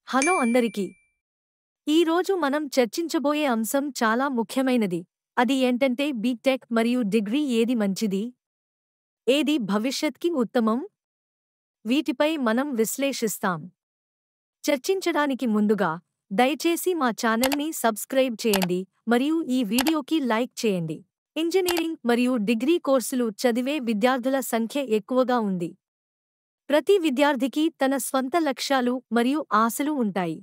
Hello అందరికీ. ఈరోజు మనం చర్చించబోయే అంశం చాలా ముఖ్యమైనది. అది ఏంటంటే బీటెక్ మరియు డిగ్రీ ఏది మంచిది? ఏది భవిష్యత్కి ఉత్తమం? వీటిపై మనం విశ్లేషిస్తాం. చర్చించడానికి ముందుగా దయచేసి మా ఛానల్ని సబ్స్క్రైబ్ చేయండి మరియు ఈ వీడియోకి లైక్ చేయండి. ఇంజనీరింగ్ మరియు డిగ్రీ కోర్సులు చదివే విద్యార్థుల సంఖ్య ఎక్కువగా ఉంది. ప్రతి విద్యార్థికి తన స్వంత లక్ష్యాలు మరియు ఆశలు ఉంటాయి.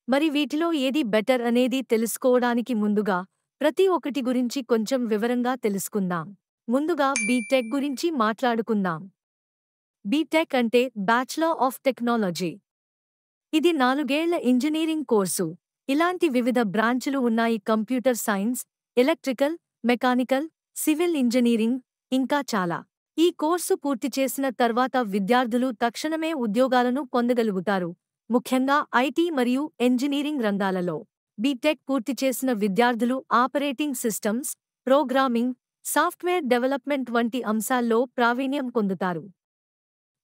మరి వీటిలో ఏది బెటర్ అనేది తెలుసుకోవడానికి ముందుగా ప్రతి ఒక్కటి గురించి కొంచెం వివరంగా తెలుసుకుందాం. ముందుగా బీటెక్ గురించి మాట్లాడుకుందాం. బీటెక్ అంటే బ్యాచిలర్ ఆఫ్ టెక్నాలజీ. ఇది 4 ఏళ్ల ఇంజనీరింగ్ కోర్సు. ఇలాంటి వివిధ బ్రాంచులు ఉన్నాయి: computer science, electrical, mechanical, civil engineering, ఇంకా చాలా. ఈ కోర్సు పూర్తి చేసిన తర్వాత విద్యార్థులు తక్షణమే ఉద్యోగాలను పొందగలుగుతారు, ముఖ్యంగా ఐటీ మరియు ఇంజనీరింగ్ రంగాలలో. బీటెక్ పూర్తి చేసిన విద్యార్థులు operating systems, programming, software development వంటి అంశాల్లో ప్రావీణ్యం పొందుతారు.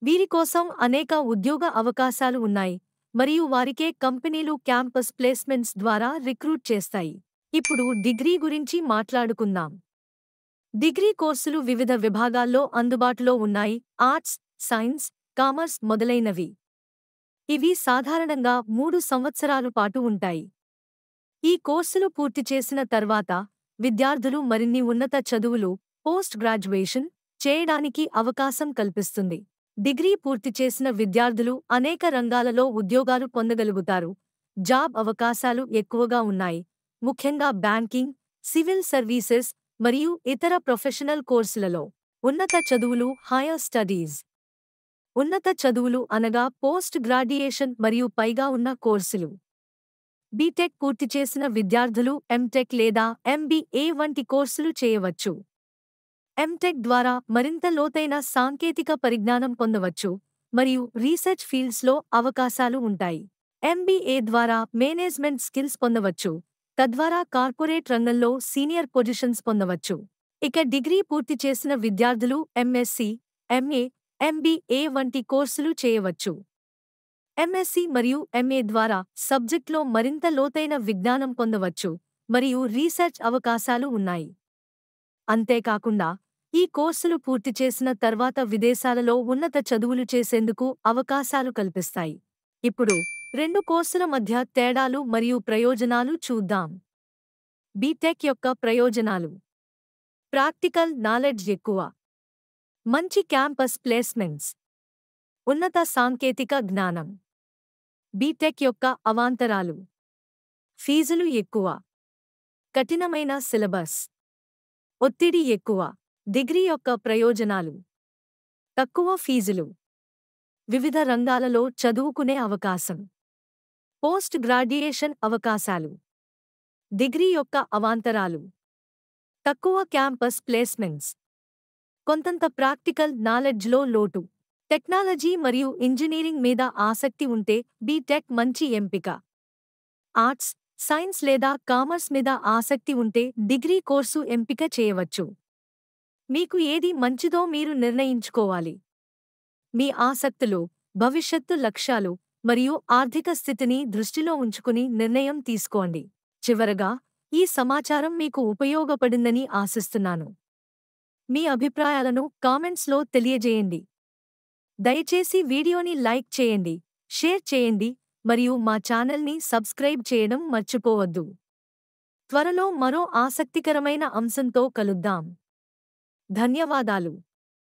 వీరి కోసం అనేక ఉద్యోగ అవకాశాలు ఉన్నాయి మరియు వారికే కంపెనీలు క్యాంపస్ ప్లేస్మెంట్స్ ద్వారా రిక్రూట్ చేస్తాయి. ఇప్పుడు డిగ్రీ గురించి మాట్లాడుకుందాం. డిగ్రీ కోర్సులు వివిధ విభాగాల్లో అందుబాటులో ఉన్నాయి: ఆర్ట్స్, సైన్స్, కామర్స్ మొదలైనవి. ఇవి సాధారణంగా 3 సంవత్సరాల పాటు ఉంటాయి. ఈ కోర్సులు పూర్తి చేసిన తర్వాత విద్యార్థులు మరిన్ని ఉన్నత చదువులు, పోస్ట్ గ్రాడ్యుయేషన్ చేయడానికి అవకాశం కల్పిస్తుంది. డిగ్రీ పూర్తి చేసిన విద్యార్థులు అనేక రంగాలలో ఉద్యోగాలు పొందగలుగుతారు. జాబ్ అవకాశాలు ఎక్కువగా ఉన్నాయి, ముఖ్యంగా బ్యాంకింగ్, సివిల్ సర్వీసెస్ మరియు ఇతర ప్రొఫెషనల్ కోర్సులలో. ఉన్నత చదువులు, హైయర్ స్టడీస్. ఉన్నత చదువులు అనగా పోస్ట్ గ్రాడ్యుయేషన్ మరియు పైగా ఉన్న కోర్సులు. బీటెక్ పూర్తి చేసిన విద్యార్థులు ఎంటెక్ లేదా ఎంబీఏ వంటి కోర్సులు చేయవచ్చు. ఎంటెక్ ద్వారా మరింత లోతైన సాంకేతిక పరిజ్ఞానం పొందవచ్చు మరియు రీసెర్చ్ ఫీల్డ్స్లో అవకాశాలు ఉంటాయి. ఎంబీఏ ద్వారా మేనేజ్మెంట్ స్కిల్స్ పొందవచ్చు, తద్వారా కార్పొరేట్ రంగంలో సీనియర్ పొజిషన్స్ పొందవచ్చు. ఇక డిగ్రీ పూర్తి చేసిన విద్యార్థులు ఎంఎస్సీ, ఎంఏ, ఎంబీఏ వంటి కోర్సులు చేయవచ్చు. ఎంఎస్సీ మరియు ఎంఏ ద్వారా సబ్జెక్ట్లో మరింత లోతైన విజ్ఞానం పొందవచ్చు మరియు రీసెర్చ్ అవకాశాలు ఉన్నాయి. అంతేకాకుండా ఈ కోర్సులు పూర్తి చేసిన తర్వాత విదేశాలలో ఉన్నత చదువులు చేసేందుకు అవకాశాలు కల్పిస్తాయి. ఇప్పుడు 2 కోర్సుల మధ్య తేడాలు మరియు ప్రయోజనాలు చూద్దాం. బీటెక్ యొక్క ప్రయోజనాలు: ప్రాక్టికల్ నాలెడ్జ్ ఎక్కువ, మంచి క్యాంపస్ ప్లేస్మెంట్స్, ఉన్నత సాంకేతిక జ్ఞానం. బీటెక్ యొక్క అవాంతరాలు: ఫీజులు ఎక్కువ, కఠినమైన సిలబస్, ఒత్తిడి ఎక్కువ. డిగ్రీ యొక్క ప్రయోజనాలు: తక్కువ ఫీజులు, వివిధ రంగాలలో చదువుకునే అవకాశం, పోస్ట్ గ్రాడ్యుయేషన్ అవకాశాలు. డిగ్రీ యొక్క అవాంతరాలు: తక్కువ క్యాంపస్ ప్లేస్మెంట్స్, కొంతంత ప్రాక్టికల్ నాలెడ్జ్లో లోటు. టెక్నాలజీ మరియు ఇంజనీరింగ్ మీద ఆసక్తి ఉంటే బీటెక్ మంచి ఎంపిక. ఆర్ట్స్, సైన్స్ లేదా కామర్స్ మీద ఆసక్తి ఉంటే డిగ్రీ కోర్సు ఎంపిక చేయవచ్చు. మీకు ఏది మంచిదో మీరు నిర్ణయించుకోవాలి. మీ ఆసక్తులు, భవిష్యత్తు లక్ష్యాలు మరియు ఆర్థిక స్థితిని దృష్టిలో ఉంచుకుని నిర్ణయం తీసుకోండి. చివరగా, ఈ సమాచారం మీకు ఉపయోగపడిందని ఆశిస్తున్నాను. మీ అభిప్రాయాలను కామెంట్స్లో తెలియజేయండి. దయచేసి వీడియోని లైక్ చేయండి, షేర్ చేయండి మరియు మా ఛానల్ని సబ్స్క్రైబ్ చేయడం మర్చిపోవద్దు. త్వరలో మరో ఆసక్తికరమైన అంశంతో కలుద్దాం. ధన్యవాదాలు.